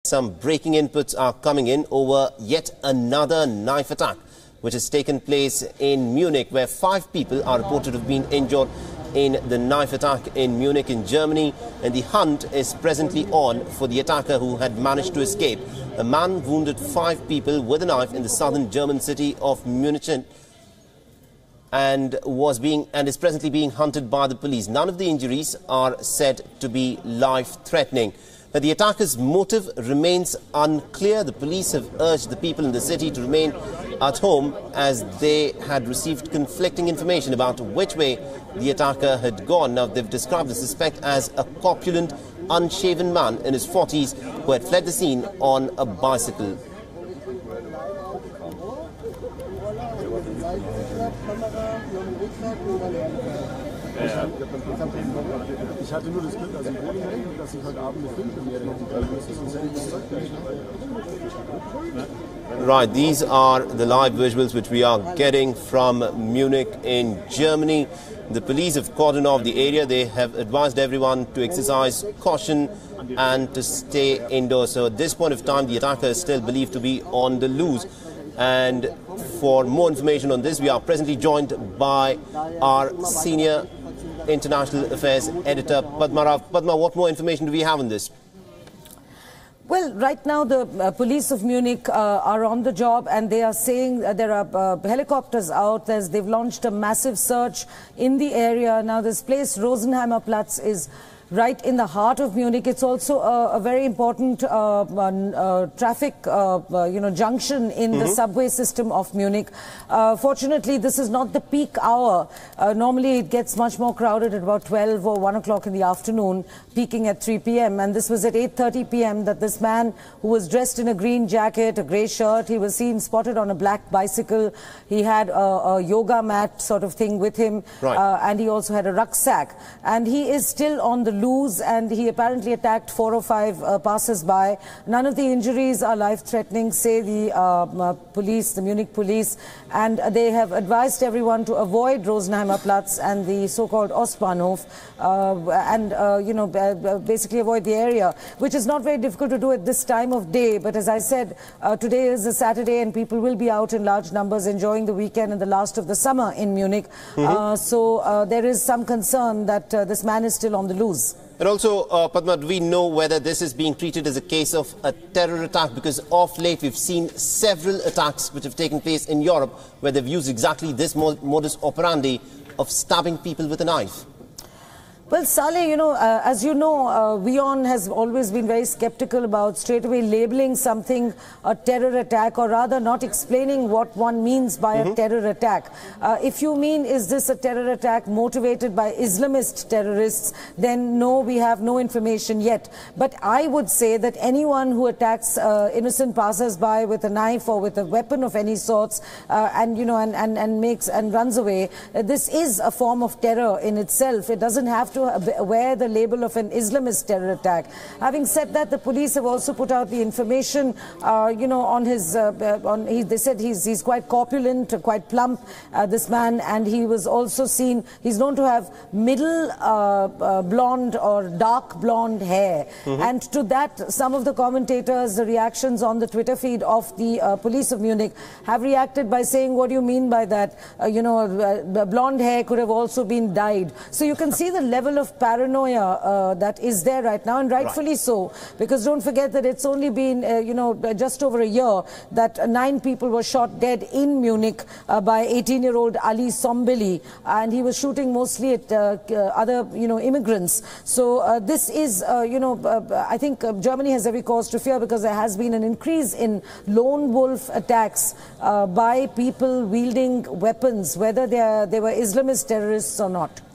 Some breaking inputs are coming in over yet another knife attack which has taken place in Munich, where 5 people are reported to have been injured in the knife attack in Munich in Germany, and the hunt is presently on for the attacker who had managed to escape. A man wounded 5 people with a knife in the southern German city of Munich and is presently being hunted by the police. None of the injuries are said to be life-threatening. Now, the attacker's motive remains unclear. The police have urged the people in the city to remain at home as they had received conflicting information about which way the attacker had gone. Now, they've described the suspect as a corpulent, unshaven man in his 40s who had fled the scene on a bicycle. Ich hatte nur das Glück, dass ich wohnen will, dass ich heute Abend eine Filmpremiere hätte. Right, these are the live visuals which we are getting from Munich in Germany. The police have cordoned off the area. They have advised everyone to exercise caution and to stay indoors. So at this point of time, the attacker is still believed to be on the loose. And for more information on this, we are presently joined by our senior International Affairs editor, Padma Rao. Padma, what more information do we have on this? Well, right now the police of Munich are on the job, and they are saying there are helicopters out. They've launched a massive search in the area. Now, this place, Rosenheimer Platz, is right in the heart of Munich. It's also a very important traffic junction in the subway system of Munich. Fortunately, this is not the peak hour. Normally, it gets much more crowded at about 12 or 1 o'clock in the afternoon, peaking at 3 p.m. And this was at 8:30 p.m. that this man, who was dressed in a green jacket, a grey shirt, he was seen spotted on a black bicycle. He had a yoga mat sort of thing with him, right. And he also had a rucksack. And he is still on the loose, and he apparently attacked 4 or 5 passers-by. None of the injuries are life-threatening, say the police, the Munich police, and they have advised everyone to avoid Rosenheimer Platz and the so-called Ostbahnhof, basically avoid the area, which is not very difficult to do at this time of day. But as I said, today is a Saturday, and people will be out in large numbers enjoying the weekend and the last of the summer in Munich. So there is some concern that this man is still on the loose. And also, Padma, do we know whether this is being treated as a case of a terror attack? Because of late, we've seen several attacks which have taken place in Europe where they've used exactly this modus operandi of stabbing people with a knife. Well, Saleh, as you know, WION has always been very skeptical about straight away labeling something a terror attack, or rather not explaining what one means by a terror attack. If you mean, is this a terror attack motivated by Islamist terrorists, then no, we have no information yet. But I would say that anyone who attacks innocent passers-by with a knife or with a weapon of any sorts and runs away, this is a form of terror in itself. It doesn't have to wear the label of an Islamist terror attack. Having said that, the police have also put out the information, on his, they said he's quite corpulent, quite plump, this man, and he was also seen, he's known to have middle blonde or dark blonde hair. And to that, some of the commentators, the reactions on the Twitter feed of the police of Munich have reacted by saying, what do you mean by that? Blonde hair could have also been dyed. So you can see the level of paranoia that is there right now, and rightfully so, because don't forget that it's only been just over a year that 9 people were shot dead in Munich by 18-year-old Ali Sombeli, and he was shooting mostly at other immigrants. So this is I think Germany has every cause to fear, because there has been an increase in lone wolf attacks by people wielding weapons, whether they were Islamist terrorists or not.